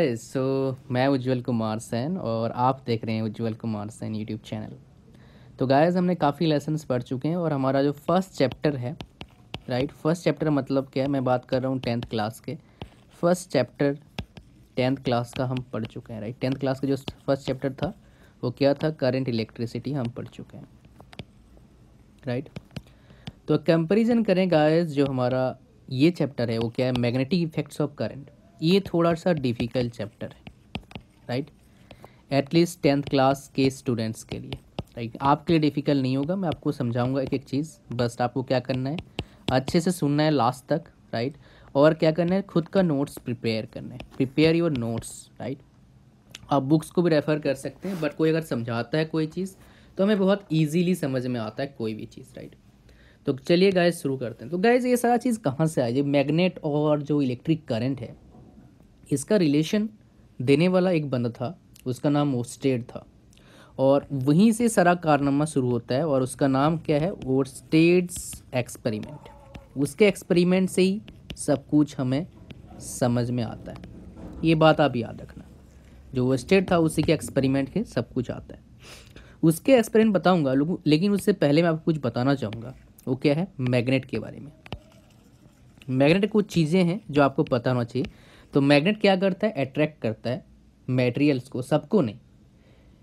मैं उज्जवल कुमार सैन और आप देख रहे हैं उज्जवल कुमार सैन यूट्यूब चैनल। तो गाइस हमने काफ़ी लेसन्स पढ़ चुके हैं और हमारा जो फर्स्ट चैप्टर है, राइट, फर्स्ट चैप्टर मतलब क्या है, मैं बात कर रहा हूँ 10th क्लास के। फर्स्ट चैप्टर 10th क्लास का हम पढ़ चुके हैं, राइट। 10th क्लास का जो फर्स्ट चैप्टर था वो क्या था, करंट इलेक्ट्रिसिटी, हम पढ़ चुके हैं, राइट। तो कंपैरिजन करें गाइस, जो हमारा ये चैप्टर है वो क्या है, मैग्नेटिक इफेक्ट्स ऑफ करंट। ये थोड़ा सा डिफ़िकल्ट चैप्टर है, राइट, एटलीस्ट 10th क्लास के स्टूडेंट्स के लिए, राइट। आपके लिए डिफ़िकल्ट नहीं होगा, मैं आपको समझाऊंगा एक एक चीज़। बस आपको क्या करना है, अच्छे से सुनना है लास्ट तक, राइट। और क्या करना है, खुद का नोट्स प्रिपेयर करना है, प्रिपेयर योर नोट्स, राइट। आप बुक्स को भी रेफ़र कर सकते हैं, बट कोई अगर समझाता है कोई चीज़ तो हमें बहुत ईजीली समझ में आता है कोई भी चीज़, राइट। तो चलिए गाइस शुरू करते हैं। तो गाइस ये सारा चीज़ कहाँ से आई, ये मैग्नेट और जो इलेक्ट्रिक करंट है, इसका रिलेशन देने वाला एक बंदा था, उसका नाम ओर्स्टेड था, और वहीं से सारा कारनामा शुरू होता है। और उसका नाम क्या है, ओर्स्टेड्स एक्सपेरिमेंट। उसके एक्सपेरिमेंट से ही सब कुछ हमें समझ में आता है, ये बात आप याद रखना। जो ओर्स्टेड था उसी के एक्सपेरिमेंट के सब कुछ आता है। उसके एक्सपेरिमेंट बताऊंगा, लेकिन उससे पहले मैं आपको कुछ बताना चाहूँगा। वो क्या है, मैग्नेट के बारे में। मैग्नेट कुछ चीज़ें हैं जो आपको पता होना चाहिए। तो मैग्नेट क्या करता है, अट्रैक्ट करता है मटेरियल्स को, सबको नहीं,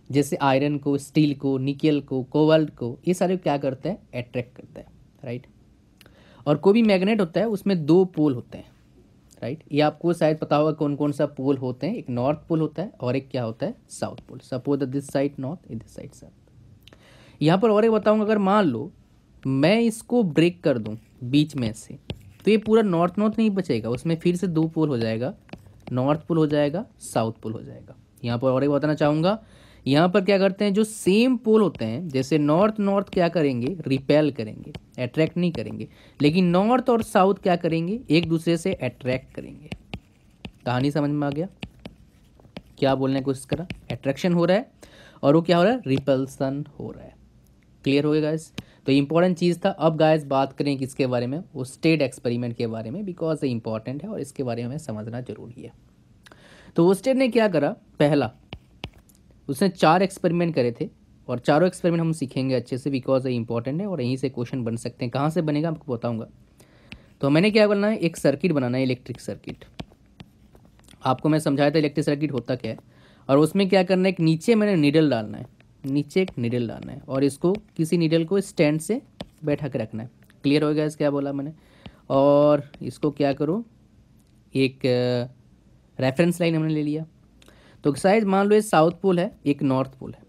जैसे आयरन को, स्टील को, निकल को, कोबाल्ट को, ये सारे क्या करता है, अट्रैक्ट करता है, राइट। और कोई भी मैग्नेट होता है उसमें दो पोल होते हैं, राइट। ये आपको शायद पता होगा कौन कौन सा पोल होते हैं। एक नॉर्थ पोल होता है और एक क्या होता है, south pole. Suppose this side north, this side south. यहाँ पर और एक बताऊँगा, अगर मान लो मैं इसको ब्रेक कर दूँ बीच में से, तो ये पूरा नॉर्थ नॉर्थ नहीं बचेगा, उसमें फिर से दो पोल हो जाएगा, नॉर्थ पोल हो जाएगा, साउथ पोल हो जाएगा। यहाँ पर और एक बताना चाहूँगा, यहाँ पर क्या करते हैं, जो सेम पोल होते हैं, जैसे नॉर्थ नॉर्थ क्या करेंगे, रिपेल करेंगे, अट्रैक्ट नहीं करेंगे, लेकिन नॉर्थ और साउथ क्या करेंगे, एक दूसरे से अट्रैक्ट करेंगे। कहानी समझ में आ गया, क्या बोलने की कोशिश करा, अट्रैक्शन हो रहा है और वो क्या हो रहा है, रिपल्सन हो रहा है। क्लियर हो गया गाइस। तो इंपॉर्टेंट चीज़ था। अब गाइस बात करें किसके बारे में, वो स्टेड एक्सपेरिमेंट के बारे में, बिकॉज ये इंपॉर्टेंट है और इसके बारे में हमें समझना जरूरी है। तो वो स्टेड ने क्या करा, पहला उसने 4 एक्सपेरिमेंट करे थे, और चारों एक्सपेरिमेंट हम सीखेंगे अच्छे से, बिकॉज ये इंपॉर्टेंट है और यहीं से क्वेश्चन बन सकते हैं। कहाँ से बनेगा आपको बताऊँगा। तो मैंने क्या बनाना है, एक सर्किट बनाना है, इलेक्ट्रिक सर्किट। आपको मैं समझाया था इलेक्ट्रिक सर्किट होता क्या है, और उसमें क्या करना है, एक नीचे मैंने नीडल डालना है, नीचे एक नीडल डालना है, और इसको किसी नीडल को स्टैंड से बैठा के रखना है। क्लियर हो गया इस क्या बोला मैंने। और इसको क्या करो, एक रेफरेंस लाइन हमने ले लिया। तो शायद मान लो ये साउथ पोल है, एक नॉर्थ पोल है।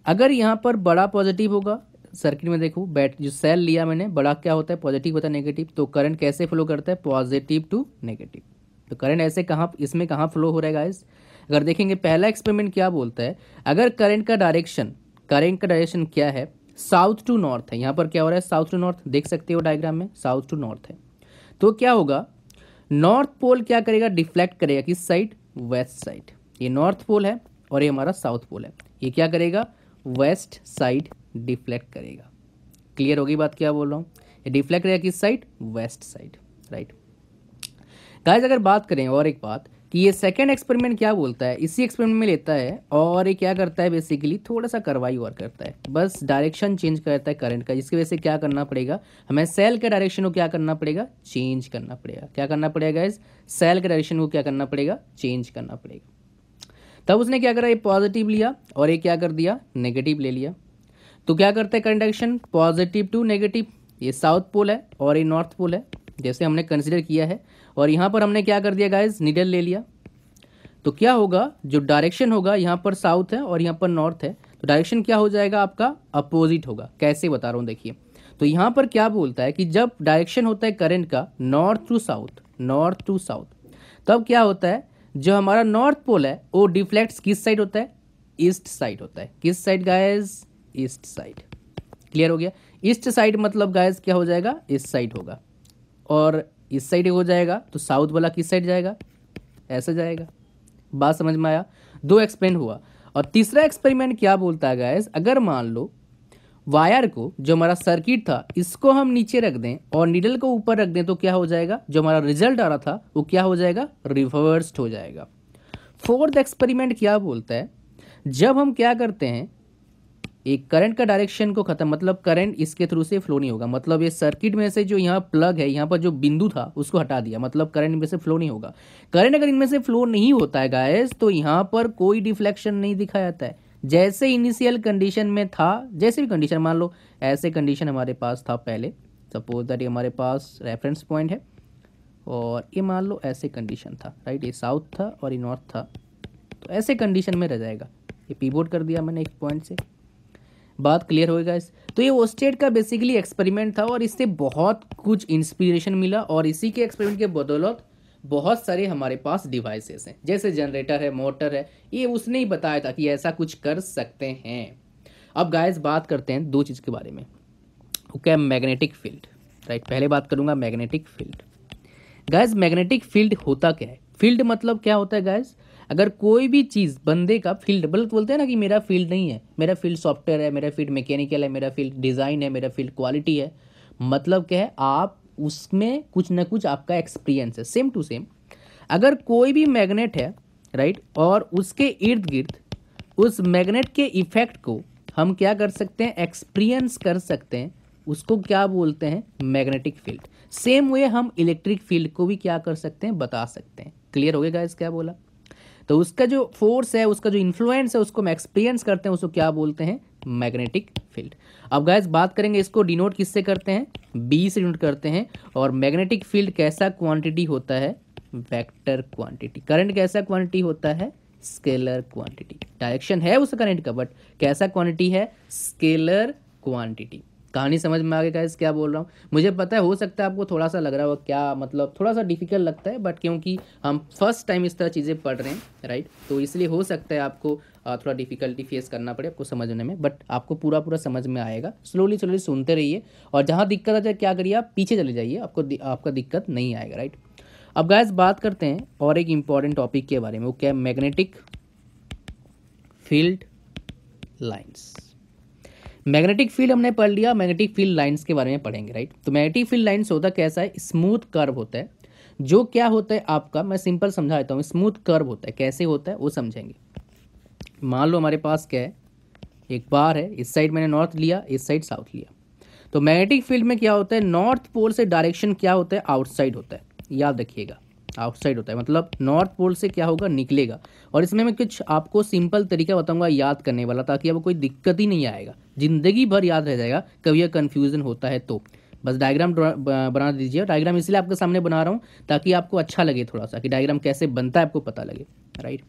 अगर यहाँ पर बड़ा पॉजिटिव होगा, सर्किट में देखो जो सेल लिया मैंने, बड़ा क्या होता है, पॉजिटिव होता है, नेगेटिव। तो करंट कैसे फ्लो करता है, पॉजिटिव टू नेगेटिव। तो करंट ऐसे कहाँ, इसमें कहाँ फ्लो हो रहा है गाइस, अगर देखेंगे पहला एक्सपेरिमेंट क्या बोलता है, अगर करंट का डायरेक्शन क्या है, साउथ टू नॉर्थ है। यहाँ पर क्या हो रहा है, साउथ टू नॉर्थ, देख सकते हो डायग्राम में, साउथ टू नॉर्थ है। तो क्या होगा, नॉर्थ पोल क्या करेगा, डिफ्लेक्ट करेगा किस साइड, वेस्ट साइड। ये नॉर्थ पोल है और ये हमारा साउथ पोल है, ये क्या करेगा, वेस्ट साइड डिफ्लेक्ट करेगा। क्लियर होगी बात क्या बोल रहा हूँ, ये डिफ्लेक्ट करेगा किस side, west side, right. Guys अगर बात करें और एक बात कि ये सेकंड एक्सपेरिमेंट क्या बोलता है, इसी एक्सपेरिमेंट में लेता है और ये क्या करता है, बेसिकली थोड़ा सा करवाई और करता है, बस डायरेक्शन चेंज करता है करंट का, जिसकी वजह से क्या करना पड़ेगा, हमें सेल के डायरेक्शन को क्या करना पड़ेगा, चेंज करना पड़ेगा। क्या करना पड़ेगा गाइस, सेल के डायरेक्शन को क्या करना पड़ेगा, चेंज करना पड़ेगा। तब उसने क्या करा, ये पॉजिटिव लिया और ये क्या कर दिया, नेगेटिव ले लिया। तो क्या करता है current direction, positive to negative. ये साउथ पोल है और ये नॉर्थ पोल है, जैसे हमने कंसिडर किया है। और यहाँ पर हमने क्या कर दिया गाइस, नीडल ले लिया। तो क्या होगा, जो डायरेक्शन होगा, यहाँ पर साउथ है और यहाँ पर नॉर्थ है, तो डायरेक्शन क्या हो जाएगा आपका, अपोजिट होगा। कैसे बता रहा हूँ देखिए। तो यहाँ पर क्या बोलता है कि जब डायरेक्शन होता है करंट का नॉर्थ टू साउथ, तब क्या होता है, जो हमारा नॉर्थ पोल है वो डिफ्लेक्ट्स किस साइड होता है, ईस्ट साइड होता है। किस side guys, east side. Clear हो गया। ईस्ट साइड मतलब गाइस क्या हो जाएगा, इस साइड होगा, और इस साइड हो जाएगा तो साउथ वाला किस साइड जाएगा, ऐसा जाएगा। बात समझ में आया, 2 एक्सपेरिमेंट हुआ। और तीसरा एक्सपेरिमेंट क्या बोलता है गाइस, अगर मान लो वायर को, जो हमारा सर्किट था, इसको हम नीचे रख दें और नीडल को ऊपर रख दें, तो क्या हो जाएगा, जो हमारा रिजल्ट आ रहा था वो क्या हो जाएगा, रिवर्स्ड हो जाएगा। फोर्थ एक्सपेरिमेंट क्या बोलता है, जब हम क्या करते हैं, एक करंट का डायरेक्शन को खत्म, मतलब करंट इसके थ्रू से फ्लो नहीं होगा, मतलब ये सर्किट में से जो यहाँ प्लग है, यहाँ पर जो बिंदु था उसको हटा दिया, मतलब करंट इनमें से फ्लो नहीं होगा। करंट अगर इनमें से फ्लो नहीं होता है गाइस, तो यहाँ पर कोई डिफ्लेक्शन नहीं दिखाया जाता है। जैसे इनिशियल कंडीशन में था, जैसे भी कंडीशन, मान लो ऐसे कंडीशन हमारे पास था पहले, सपोज दैट ये हमारे पास रेफरेंस पॉइंट है, और ये मान लो ऐसे कंडीशन था, राइट, ये साउथ था और ये नॉर्थ था, तो ऐसे कंडीशन में रह जाएगा। ये पिवोट कर दिया मैंने एक पॉइंट से, बात क्लियर होएगा इस। तो ये ओस्टेड का बेसिकली एक्सपेरिमेंट था और इससे बहुत कुछ इंस्पिरेशन मिला, और इसी के एक्सपेरिमेंट के बदौलत बहुत सारे हमारे पास डिवाइसेस हैं, जैसे जनरेटर है, मोटर है, ये उसने ही बताया था कि ऐसा कुछ कर सकते हैं। अब गाइस बात करते हैं दो चीज़ के बारे में, ओके, मैग्नेटिक फील्ड, राइट। पहले बात करूंगा magnetic field. Guys magnetic field होता क्या है, फील्ड मतलब क्या होता है गाइस, अगर कोई भी चीज़ बंदे का फील्ड, बोलते हैं ना कि मेरा फील्ड नहीं है, मेरा फील्ड सॉफ्टवेयर है, मेरा फील्ड मैकेनिकल है, मेरा फील्ड डिज़ाइन है, मेरा फील्ड क्वालिटी है, मतलब क्या है, आप उसमें कुछ ना कुछ आपका एक्सपीरियंस है। सेम टू सेम अगर कोई भी मैग्नेट है, राइट, और उसके इर्द गिर्द उस मैग्नेट के इफेक्ट को हम क्या कर सकते हैं, एक्सपीरियंस कर सकते हैं, उसको क्या बोलते हैं, मैग्नेटिक फील्ड। सेम वे हम इलेक्ट्रिक फील्ड को भी क्या कर सकते हैं, बता सकते हैं। क्लियर हो गया गाइस क्या बोला, तो उसका जो फोर्स है, उसका जो इन्फ्लुएंस है, उसको हम एक्सपीरियंस करते हैं, उसको क्या बोलते हैं, मैग्नेटिक फील्ड। अब गाइस बात करेंगे इसको डिनोट किससे करते हैं, बी से डिनोट करते हैं। और मैग्नेटिक फील्ड कैसा क्वांटिटी होता है, वेक्टर क्वांटिटी। करंट कैसा क्वांटिटी होता है, स्केलर क्वांटिटी। डायरेक्शन है उस करंट का, बट कैसा क्वांटिटी है, स्केलर क्वांटिटी। कहानी समझ में आ गई गाइस क्या बोल रहा हूँ, मुझे पता है हो सकता है आपको थोड़ा सा लग रहा हो क्या, मतलब थोड़ा सा डिफिकल्ट लगता है, बट क्योंकि हम फर्स्ट टाइम इस तरह चीज़ें पढ़ रहे हैं, राइट, तो इसलिए हो सकता है आपको थोड़ा डिफिकल्टी फेस करना पड़े आपको समझने में, बट आपको पूरा पूरा समझ में आएगा। स्लोली स्लोली सुनते रहिए, और जहाँ दिक्कत आ जाए क्या करिए, आप पीछे चले जाइए, आपका दिक्कत नहीं आएगा, राइट। अब गाइस बात करते हैं और एक इंपॉर्टेंट टॉपिक के बारे में, वो क्या है, magnetic field lines. Magnetic field हमने पढ़ लिया, मैग्नेटिक फील्ड लाइंस के बारे में पढ़ेंगे, राइट। तो मैग्नेटिक फील्ड लाइंस होता कैसा है, स्मूथ कर्व होता है, जो क्या होता है आपका, मैं सिंपल समझा देता हूँ, स्मूथ कर्व होता है, कैसे होता है वो समझेंगे। मान लो हमारे पास क्या है, एक बार है, इस साइड मैंने नॉर्थ लिया, इस साइड साउथ लिया, तो मैग्नेटिक फील्ड में क्या होता है, नॉर्थ पोल से डायरेक्शन क्या होता है, आउटसाइड होता है, याद रखिएगा, आउटसाइड होता है, मतलब नॉर्थ पोल से क्या होगा, निकलेगा। और इसमें मैं कुछ आपको सिंपल तरीका बताऊंगा याद करने वाला, ताकि आपको कोई दिक्कत ही नहीं आएगा, जिंदगी भर याद रह जाएगा, कभी यह कन्फ्यूजन होता है तो बस डायग्राम बना दीजिए। डायग्राम इसलिए आपके सामने बना रहा हूँ ताकि आपको अच्छा लगे थोड़ा सा, कि डायग्राम कैसे बनता है आपको पता लगे, राइट।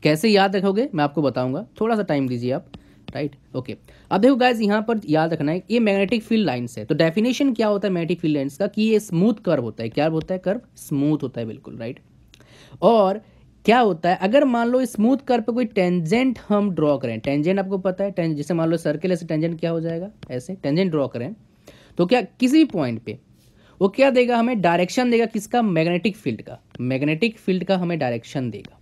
कैसे याद रखोगे मैं आपको बताऊंगा, थोड़ा सा टाइम दीजिए आप, राइट, ओके। अब देखो गाइस यहाँ पर याद रखना है, ये मैग्नेटिक फील्ड लाइंस है, तो डेफिनेशन क्या होता है मैग्नेटिक फील्ड लाइंस का, कि ये स्मूथ कर्व होता है, क्या होता है, कर्व स्मूथ होता है, बिल्कुल राइट। और क्या होता है, अगर मान लो स्मूथ कर्व पे कोई टेंजेंट हम ड्रॉ करें, टेंजेंट आपको पता है, जैसे मान लो सर्कल ऐसे टेंजेंट क्या हो जाएगा, ऐसे टेंजेंट ड्रॉ करें, तो क्या किसी भी पॉइंट पे वो क्या देगा, हमें डायरेक्शन देगा, किसका, मैग्नेटिक फील्ड का, मैग्नेटिक फील्ड का हमें डायरेक्शन देगा,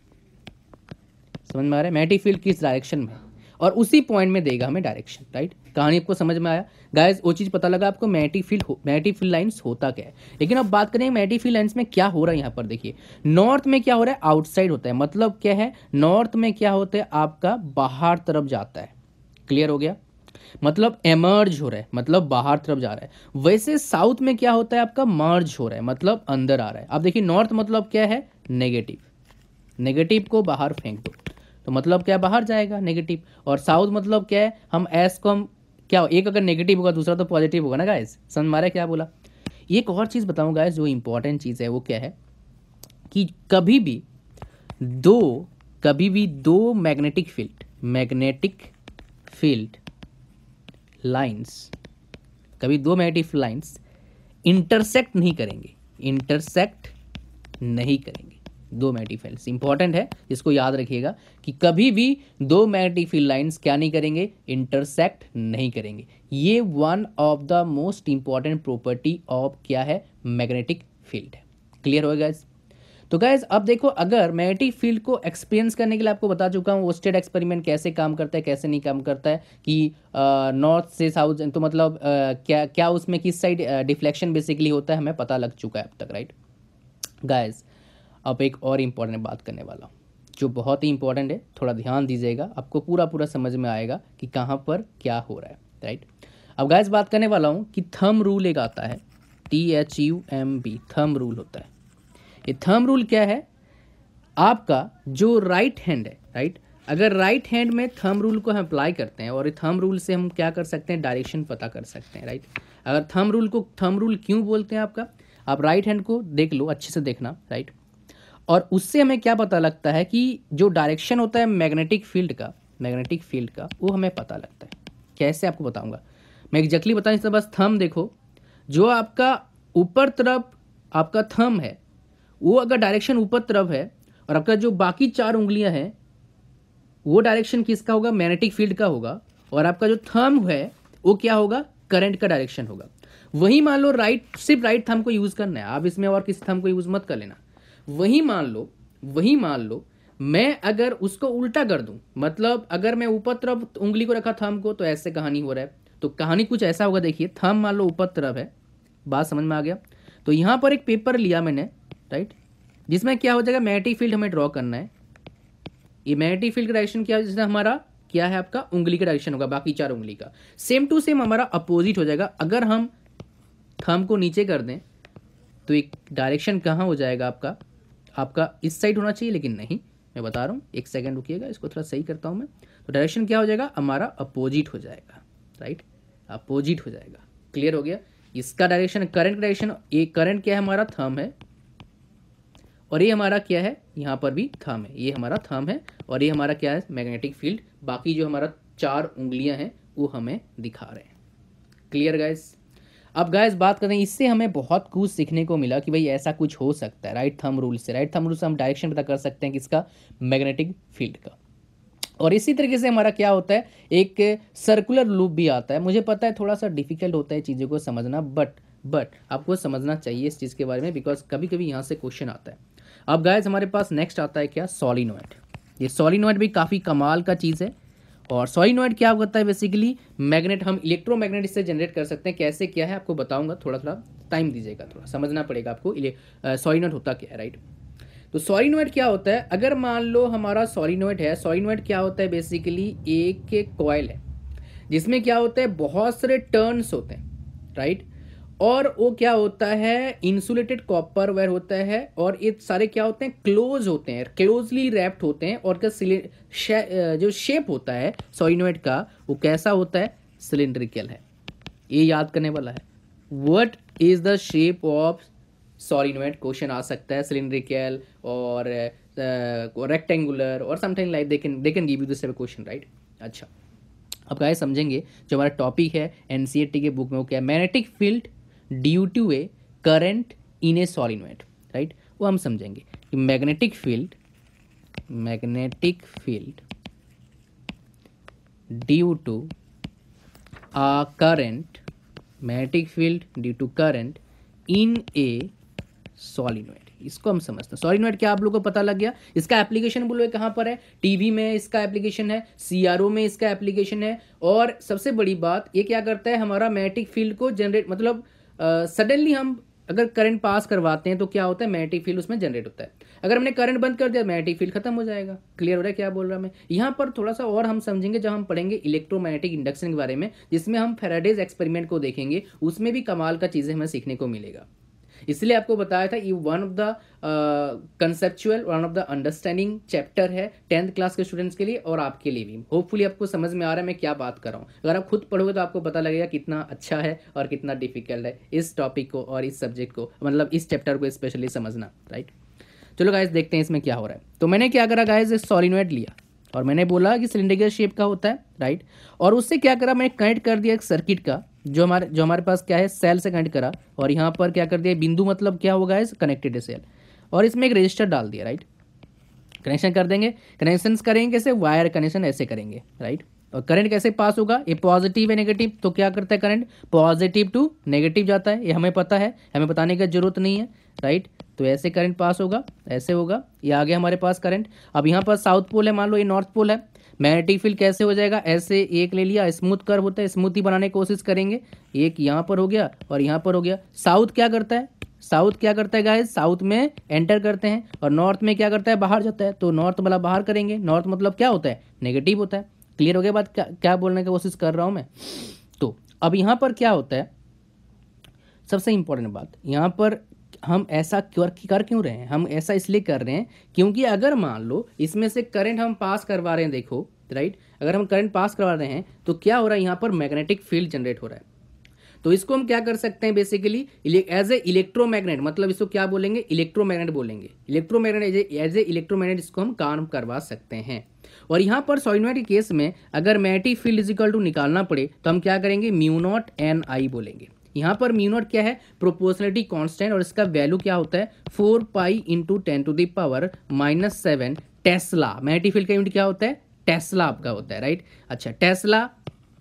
समझ में आ रहा है, मैग्नेटिक फील्ड किस डायरेक्शन में, और उसी पॉइंट में देगा हमें डायरेक्शन, राइट। कहानी आपको समझ में आया गाइस, वो चीज़ पता लगा आपको, मैग्नेटिक फील्ड लाइंस होता क्या है। लेकिन अब बात करें मैग्नेटिक फील्ड लाइंस में क्या हो रहा है, यहाँ पर देखिए, नॉर्थ में क्या हो रहा है, आउटसाइड होता है, मतलब क्या है, नॉर्थ में क्या होता है आपका, बाहर तरफ जाता है, क्लियर हो गया, मतलब एमर्ज हो रहा है, मतलब बाहर तरफ जा रहा है। वैसे साउथ में क्या होता है आपका, मर्ज हो रहा है, मतलब अंदर आ रहा है। अब देखिए नॉर्थ मतलब क्या है, नेगेटिव, नेगेटिव को बाहर फेंक दो, तो मतलब क्या, बाहर जाएगा नेगेटिव। और साउथ मतलब क्या है, हम एस को हम क्या, एक अगर नेगेटिव होगा दूसरा तो पॉजिटिव होगा ना गाइस, समझ मारा क्या बोला। एक और चीज़ बताऊँ गाइस, जो इंपॉर्टेंट चीज़ है वो क्या है, कि कभी भी दो मैग्नेटिक फील्ड लाइंस, कभी दो मैग्नेटिक लाइंस इंटरसेक्ट नहीं करेंगे, दो मैग्नेटिक फील्ड्स, इंपॉर्टेंट है, इसको याद रखिएगा, कि कभी भी दो मैग्नेटिक फील्ड लाइंस क्या नहीं करेंगे, इंटरसेक्ट नहीं करेंगे। ये one of the most important property of क्या है, मैग्नेटिक फील्ड है। क्लियर हो गाइस। तो गाइस अब देखो, अगर मैग्नेटिक फील्ड को एक्सपीरियंस करने के लिए आपको बता चुका हूँ ओस्टेड एक्सपेरिमेंट कैसे काम करता है, कैसे नहीं काम करता है, कि नॉर्थ से साउथ, तो मतलब क्या क्या उसमें किस साइड डिफ्लेक्शन बेसिकली होता है, हमें पता लग चुका है अब तक, राइट। गाइस अब एक और इम्पॉर्टेंट बात करने वाला हूँ, जो बहुत ही इंपॉर्टेंट है, थोड़ा ध्यान दीजिएगा, आपको पूरा पूरा समझ में आएगा कि कहाँ पर क्या हो रहा है, राइट। अब गाइस बात करने वाला हूँ कि थंब रूल एक आता है, THUMB, थंब रूल होता है। ये थंब रूल क्या है, आपका जो राइट हैंड है, राइट, अगर राइट हैंड में थंब रूल को हम अप्लाई करते हैं और थंब रूल से हम क्या कर सकते हैं, डायरेक्शन पता कर सकते हैं, राइट। अगर थंब रूल को, थंब रूल क्यों बोलते हैं आपका, आप राइट हैंड को देख लो, अच्छे से देखना, राइट, और उससे हमें क्या पता लगता है कि जो डायरेक्शन होता है मैग्नेटिक फील्ड का, वो हमें पता लगता है। कैसे आपको बताऊंगा मैं, एग्जैक्टली बताऊँ इससे, बस थंब देखो, जो आपका ऊपर तरफ आपका थंब है, वो अगर डायरेक्शन ऊपर तरफ है और आपका जो बाकी 4 उंगलियां हैं वो डायरेक्शन किसका होगा, मैग्नेटिक फील्ड का होगा, और आपका जो थंब है वो क्या होगा, करंट का डायरेक्शन होगा। वही मान लो राइट, सिर्फ राइट थंब को यूज करना है, आप इसमें और किसी थंब को यूज मत कर लेना। वही मान लो मैं अगर उसको उल्टा कर दूं, मतलब अगर मैं ऊपर तरफ उंगली को रखा थंब को, तो ऐसे कहानी हो रहा है, तो कहानी कुछ ऐसा होगा, देखिए थंब मान लो ऊपर तरफ है, बात समझ में आ गया। तो यहां पर एक पेपर लिया मैंने, राइट, जिसमें क्या हो जाएगा, मैग्नेटिक फील्ड हमें ड्रॉ करना है। ये मैग्नेटिक फील्ड का डायरेक्शन क्या है, जिसमें हमारा क्या है, आपका उंगली का डायरेक्शन होगा, बाकी 4 उंगली का सेम टू सेम हमारा अपोजिट हो जाएगा। अगर हम थंब को नीचे कर दें तो एक डायरेक्शन कहाँ हो जाएगा, आपका इस साइड होना चाहिए, लेकिन नहीं, मैं बता रहा हूँ, एक सेकंड रुकिएगा, इसको थोड़ा सही करता हूँ मैं। तो डायरेक्शन क्या हो जाएगा, हमारा अपोजिट हो जाएगा, राइट, अपोजिट हो जाएगा। क्लियर हो गया, इसका डायरेक्शन, करंट डायरेक्शन, ये करंट क्या है, हमारा थंब है, और ये हमारा क्या है, यहाँ पर भी थंब है, ये हमारा थंब है, और ये हमारा क्या है, मैग्नेटिक फील्ड, बाकी जो हमारा 4 उंगलियां हैं वो हमें दिखा रहे हैं। Clear guys. अब गाइस बात करें, इससे हमें बहुत कुछ सीखने को मिला कि भाई ऐसा कुछ हो सकता है, राइट थंब रूल से, हम डायरेक्शन पता कर सकते हैं किसका, मैग्नेटिक फील्ड का। और इसी तरीके से हमारा क्या होता है, एक सर्कुलर लूप भी आता है। मुझे पता है थोड़ा सा डिफिकल्ट होता है चीज़ों को समझना, बट आपको समझना चाहिए इस चीज़ के बारे में, बिकॉज कभी कभी यहाँ से क्वेश्चन आता है। अब गाइस हमारे पास नेक्स्ट आता है क्या, सोलिनॉइड। ये सोलिनॉइड भी काफ़ी कमाल का चीज़ है। और सोलिनॉइड क्या होता है, बेसिकली मैग्नेट, हम इलेक्ट्रोमैग्नेट इससे जनरेट कर सकते हैं। कैसे क्या है आपको बताऊंगा, थोड़ा थोड़ा टाइम दीजिएगा, थोड़ा समझना पड़ेगा आपको सोलिनॉइड होता क्या है, राइट। तो सोलिनॉइड क्या होता है, अगर मान लो हमारा सोलिनॉइड है, सोलिनॉइड क्या होता है, बेसिकली एक कॉइल है जिसमें क्या होता है, बहुत सारे टर्न्स होते हैं, राइट, और वो क्या होता है, इंसुलेटेड कॉपर वायर होता है, और ये सारे क्या होते हैं, क्लोज होते हैं, क्लोजली रैप्ड होते हैं, और जो शेप होता है सोलिनॉइड का वो कैसा होता है, सिलिंड्रिकल है। ये याद करने वाला है, what is the shape of solenoid, question आ सकता है, सिलिंड्रिकल और रेक्टेंगुलर और something like, they can give you this question, right. अच्छा, अब गाइस समझेंगे जो हमारा टॉपिक है एनसीईआरटी के बुक में, वो क्या है, magnetic field due to a current in a solenoid, right. वो हम समझेंगे कि magnetic field due to current, magnetic field due to current in a solenoid, इसको हम समझते हैं। सोलिनॉइड क्या आप लोगों को पता लग गया। इसका एप्लीकेशन बोलो कहाँ पर है, टीवी में इसका एप्लीकेशन है, सीआरओ में इसका एप्लीकेशन है, और सबसे बड़ी बात ये क्या करता है, हमारा मैग्नेटिक फील्ड को जनरेट, मतलब सडनली हम अगर करंट पास करवाते हैं तो क्या होता है, मैग्नेटिक फील्ड उसमें जनरेट होता है। अगर हमने करंट बंद कर दिया, मैग्नेटिक फील्ड खत्म हो जाएगा। क्लियर हो रहा है क्या बोल रहा मैं। यहाँ पर थोड़ा सा और हम समझेंगे जब हम पढ़ेंगे इलेक्ट्रोमैग्नेटिक इंडक्शन के बारे में, जिसमें हम फैराडेज एक्सपेरिमेंट को देखेंगे, उसमें भी कमाल का चीजें हमें सीखने को मिलेगा। इसलिए आपको बताया था ये one of the conceptual, one of the understanding chapter है 10th क्लास के स्टूडेंट्स के लिए और आपके लिए भी। होपफुली आपको समझ में आ रहा है मैं क्या बात कर रहा हूँ। अगर आप खुद पढ़ोगे तो आपको पता लगेगा कितना अच्छा है और कितना डिफिकल्ट है इस टॉपिक को और इस सब्जेक्ट को, मतलब इस चैप्टर को स्पेशली समझना, राइट। चलो गाइस देखते हैं इसमें क्या हो रहा है। तो मैंने क्या करा गाइस, एक सोलिनॉइड लिया और मैंने बोला कि सिलिंड्रिकल शेप का होता है, राइट। और उससे क्या करा, मैंने कनेक्ट कर दिया एक सर्किट का, जो हमारे पास क्या है, सेल से कनेक्ट करा, और यहाँ पर क्या कर दिया, बिंदु मतलब क्या होगा इस कनेक्टेड सेल, और इसमें एक रजिस्टर डाल दिया, राइट। कनेक्शन कर देंगे, कनेक्शन करेंगे कैसे, वायर कनेक्शन ऐसे करेंगे, राइट। और करंट कैसे पास होगा, ये पॉजिटिव है नेगेटिव, तो क्या करता है करंट, पॉजिटिव टू नेगेटिव जाता है, ये हमें पता है, हमें बताने की जरूरत नहीं है, राइट। तो ऐसे करंट पास होगा, ऐसे होगा, ये आगे हमारे पास करंट। अब यहाँ पर साउथ पोल है, मान लो ये नॉर्थ पोल है, मैग्नेटिक फील्ड कैसे हो जाएगा, ऐसे एक ले लिया, स्मूथ कर्व होता है, स्मूथ ही बनाने की कोशिश करेंगे, एक यहाँ पर हो गया और यहाँ पर हो गया। साउथ क्या करता है, साउथ क्या करता है गाइस, साउथ में एंटर करते हैं, और नॉर्थ में क्या करता है, बाहर जाता है। तो नॉर्थ वाला बाहर करेंगे, नॉर्थ मतलब क्या होता है, नेगेटिव होता है। क्लियर हो गया बात, क्या बोलने की कोशिश कर रहा हूँ मैं। तो अब यहाँ पर क्या होता है, सबसे इंपॉर्टेंट बात यहाँ पर, हम ऐसा कर क्यों रहे हैं, हम ऐसा इसलिए कर रहे हैं क्योंकि अगर मान लो इसमें से करंट हम पास करवा रहे हैं, देखो राइट, अगर हम करंट पास करवा रहे हैं तो क्या हो रहा है, यहाँ पर मैग्नेटिक फील्ड जनरेट हो रहा है। तो इसको हम क्या कर सकते हैं, बेसिकली एज ए इलेक्ट्रोमैग्नेट, मतलब इसको क्या बोलेंगे, इलेक्ट्रोमैग्नेट बोलेंगे। इलेक्ट्रोमैग्नेट एज ए इलेक्ट्रोमैग्नेट इसको हम काम करवा सकते हैं। और यहाँ पर सॉलिनॉइड के केस में अगर magnetic field is equal to निकालना पड़े तो हम क्या करेंगे, म्यू नॉट एन आई बोलेंगे। यहाँ पर म्यू नॉट क्या है, प्रोपोर्शनलिटी कांस्टेंट, और इसका वैल्यू क्या होता है 4 pi into 10⁻⁻⁷ tesla. Magnetic field का यूनिट क्या होता है, टेस्ला आपका होता है, राइट। अच्छा, tesla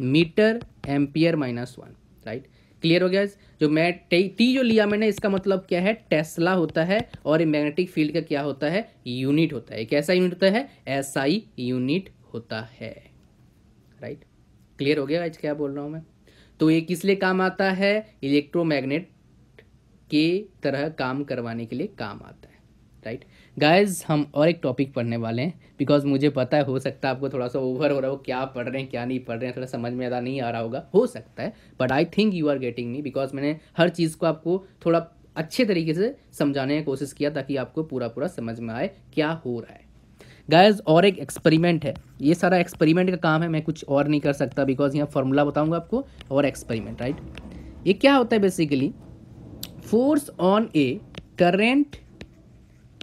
metre ampere -1, right. Clear हो गया। जो मैं टी जो लिया मैंने, इसका मतलब क्या है, टेस्ला होता है, और ये मैग्नेटिक फील्ड का क्या होता है, यूनिट होता है। कैसा यूनिट होता है, एसआई यूनिट होता है, राइट। क्लियर हो गया आज क्या बोल रहा हूं मैं। तो ये किस लिए काम आता है, इलेक्ट्रोमैग्नेट के तरह काम करवाने के लिए काम आता है, राइट। गाइज हम और एक टॉपिक पढ़ने वाले हैं, बिकॉज मुझे पता है हो सकता है आपको थोड़ा सा ओवर हो रहा हो, क्या पढ़ रहे हैं क्या नहीं पढ़ रहे हैं, थोड़ा समझ में ज़्यादा नहीं आ रहा होगा, हो सकता है, but I think you are getting me, because मैंने हर चीज़ को आपको थोड़ा अच्छे तरीके से समझाने की कोशिश किया ताकि आपको पूरा समझ में आए क्या हो रहा है। गाइज और एक एक्सपेरिमेंट है, ये सारा एक्सपेरिमेंट का काम है, मैं कुछ और नहीं कर सकता, बिकॉज यहाँ फॉर्मूला बताऊंगा आपको और एक्सपेरिमेंट, राइट। ये क्या होता है, basically force on A current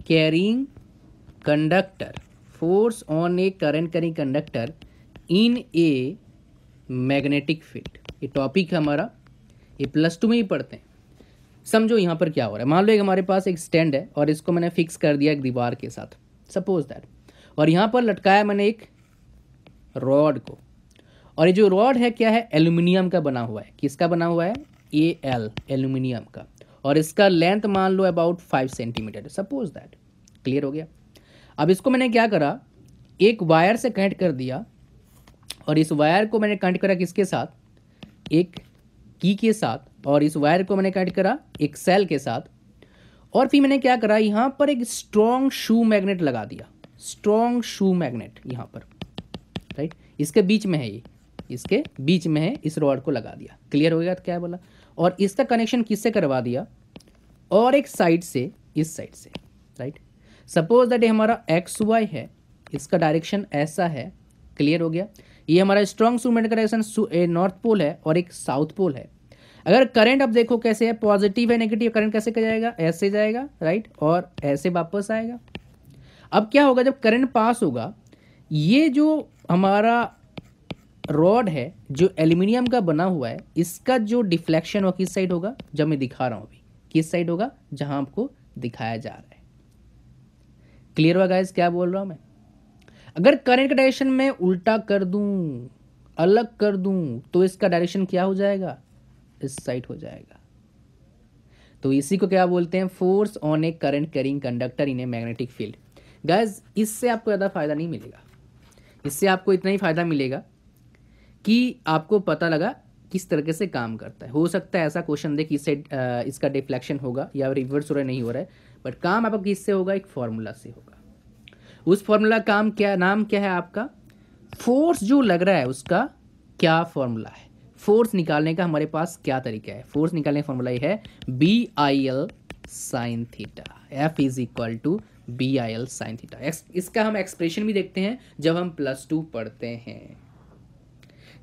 carrying conductor, force on A current carrying conductor in a magnetic field. ये टॉपिक है हमारा, ये +2 में ही पढ़ते हैं। समझो यहाँ पर क्या हो रहा है, मान लो एक हमारे पास एक स्टैंड है और इसको मैंने फिक्स कर दिया एक दीवार के साथ, सपोज दैट, और यहाँ पर लटकाया मैंने एक रॉड को, और ये जो रॉड है क्या है, एल्यूमिनियम का बना हुआ है। किसका बना हुआ है, एल, एल्यूमिनियम का, और इसका लेंथ मान लो about 5 centimetre, suppose that. Clear हो गया। अब इसको मैंने क्या करा, एक वायर से कनेक्ट कर दिया, और इस वायर को मैंने कनेक्ट करा किसके साथ, एक की के साथ, और इस वायर को मैंने कनेक्ट करा एक सेल के साथ, और फिर मैंने क्या करा, यहाँ पर एक स्ट्रॉन्ग शू मैग्नेट लगा दिया, स्ट्रॉन्ग शू मैग्नेट यहाँ पर, राइट, इसके बीच में है, ये इसके बीच में है, इस रॉड को लगा दिया। क्लियर हो गया क्या बोला। और इसका कनेक्शन किससे करवा दिया, और एक साइड से, इस साइड से, राइट। सपोज दैट ये हमारा XY है, इसका डायरेक्शन ऐसा है। क्लियर हो गया। ये हमारा स्ट्रॉन्ग शू मैग्नेट का डायरेक्शन नॉर्थ पोल है और एक साउथ पोल है। अगर करंट अब देखो कैसे है, पॉजिटिव है नेगेटिव, करंट कैसे जाएगा, ऐसे जाएगा, राइट, और ऐसे वापस आएगा। अब क्या होगा, जब करंट पास होगा, ये जो हमारा रॉड है जो एल्यूमिनियम का बना हुआ है, इसका जो डिफ्लेक्शन वो किस साइड होगा, जब मैं दिखा रहा हूं अभी, किस साइड होगा, जहां आपको दिखाया जा रहा है। क्लियर हुआ गाइस क्या बोल रहा हूं मैं। अगर करंट का डायरेक्शन में उल्टा कर दूं, अलग कर दूं, तो इसका डायरेक्शन क्या हो जाएगा, इस साइड हो जाएगा। तो इसी को क्या बोलते हैं, force on A current carrying conductor in a magnetic field. Guys इससे आपको ज़्यादा फायदा नहीं मिलेगा, इससे आपको इतना ही फायदा मिलेगा कि आपको पता लगा किस तरीके से काम करता है। हो सकता है ऐसा क्वेश्चन दे कि इससे इसका डिफ्लेक्शन होगा या रिवर्स हो रहा है, नहीं हो रहा है, बट काम आपका किससे होगा, एक फॉर्मूला से होगा। उस फॉर्मूला काम क्या, नाम क्या है आपका, फोर्स जो लग रहा है उसका क्या फॉर्मूला है, फोर्स निकालने का हमारे पास क्या तरीका है। फोर्स निकालने का फॉर्मूला ये है BIL sin theta, F is equal to BIL sin theta. इसका हम एक्सप्रेशन भी देखते हैं जब हम +2 पढ़ते हैं।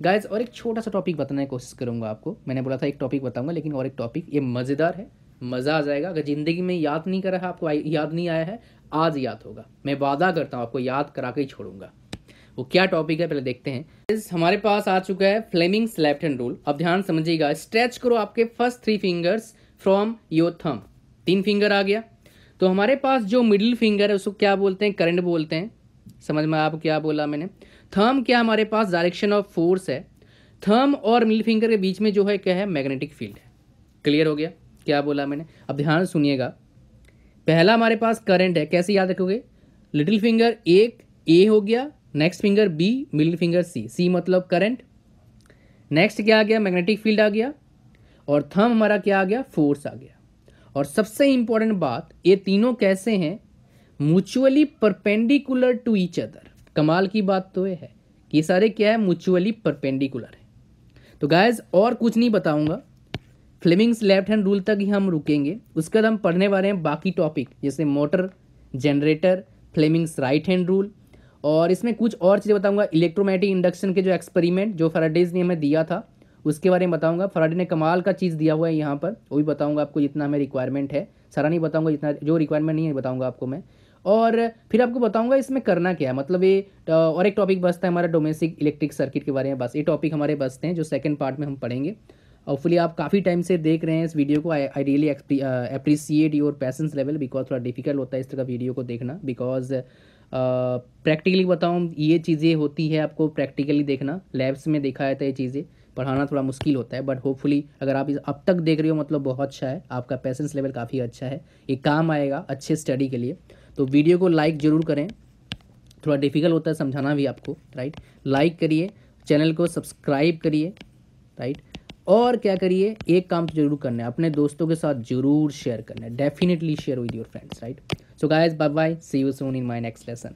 गाइज और एक छोटा सा टॉपिक बताने की कोशिश करूंगा आपको, मैंने बोला था एक टॉपिक बताऊंगा, लेकिन और एक टॉपिक, ये मज़ेदार है, मज़ा आ जाएगा। अगर ज़िंदगी में याद नहीं कर रहा, आपको याद नहीं आया है, आज याद होगा, मैं वादा करता हूँ आपको याद करा के ही छोड़ूंगा। वो क्या टॉपिक है पहले देखते हैं। हमारे पास आ चुका है फ्लेमिंग्स लेफ्ट हैंड रूल। अब ध्यान समझिएगा, स्ट्रेच करो आपके first 3 fingers from your thumb. 3 finger आ गया, तो हमारे पास जो मिडिल फिंगर है उसको क्या बोलते हैं, करंट बोलते हैं। समझ में आपको क्या बोला मैंने। थंब क्या, हमारे पास डायरेक्शन ऑफ फोर्स है। थंब और मिडिल फिंगर के बीच में जो है क्या है, मैग्नेटिक फील्ड है। क्लियर हो गया क्या बोला मैंने। अब ध्यान सुनिएगा, पहला हमारे पास करंट है, कैसे याद रखोगे, लिटिल फिंगर एक ए हो गया, next finger B, middle finger C, C मतलब करंट। नेक्स्ट क्या आ गया, मैग्नेटिक फील्ड आ गया, और थंब हमारा क्या आ गया, फोर्स आ गया। और सबसे इंपॉर्टेंट बात, ये तीनों कैसे हैं, mutually perpendicular to each other. कमाल की बात तो ये है कि ये सारे क्या है, म्यूचुअली परपेंडिकुलर है। तो गाइज और कुछ नहीं बताऊंगा, फ्लेमिंग्स लेफ्ट हैंड रूल तक ही हम रुकेंगे। उसके बाद हम पढ़ने वाले हैं बाकी टॉपिक, जैसे motor, generator, Fleming's right hand rule, और इसमें कुछ और चीज़ें बताऊंगा। इलेक्ट्रोमैग्नेटिक इंडक्शन के जो एक्सपेरिमेंट जो फैराडेज ने हमें दिया था उसके बारे में बताऊंगा। फैराडे ने कमाल का चीज़ दिया हुआ है यहाँ पर, वो भी बताऊंगा आपको जितना हमें रिक्वायरमेंट है। सारा नहीं बताऊंगा, जितना जो रिक्वायरमेंट नहीं है बताऊंगा आपको मैं। और फिर आपको बताऊंगा इसमें करना क्या है, मतलब ये और एक टॉपिक बचता है हमारा डोमेस्टिक इलेक्ट्रिक सर्किट के बारे में। बस ये टॉपिक हमारे बचते हैं जो सेकंड पार्ट में हम पढ़ेंगे। होपफुली आप काफ़ी टाइम से देख रहे हैं इस वीडियो को। I really appreciate your patience level, because थोड़ा डिफिकल्ट होता है इस तरह का वीडियो को देखना। बिकॉज प्रैक्टिकली बताऊँ, ये चीज़ें होती है आपको प्रैक्टिकली देखना, लैब्स में देखा जाता है ये चीज़ें, पढ़ाना थोड़ा मुश्किल होता है। बट होपफुली अगर आप अब तक देख रहे हो मतलब बहुत अच्छा है, आपका पैसेंस लेवल काफ़ी अच्छा है, ये काम आएगा अच्छे स्टडी के लिए। तो वीडियो को लाइक ज़रूर करें, थोड़ा डिफिकल्ट होता है समझाना भी आपको, राइट। लाइक करिए, चैनल को सब्सक्राइब करिए, राइट। और क्या करिए, एक काम तो जरूर करना है, अपने दोस्तों के साथ जरूर शेयर करना है, definitely share with your friends, right. So guys, bye bye, see you soon in my next lesson.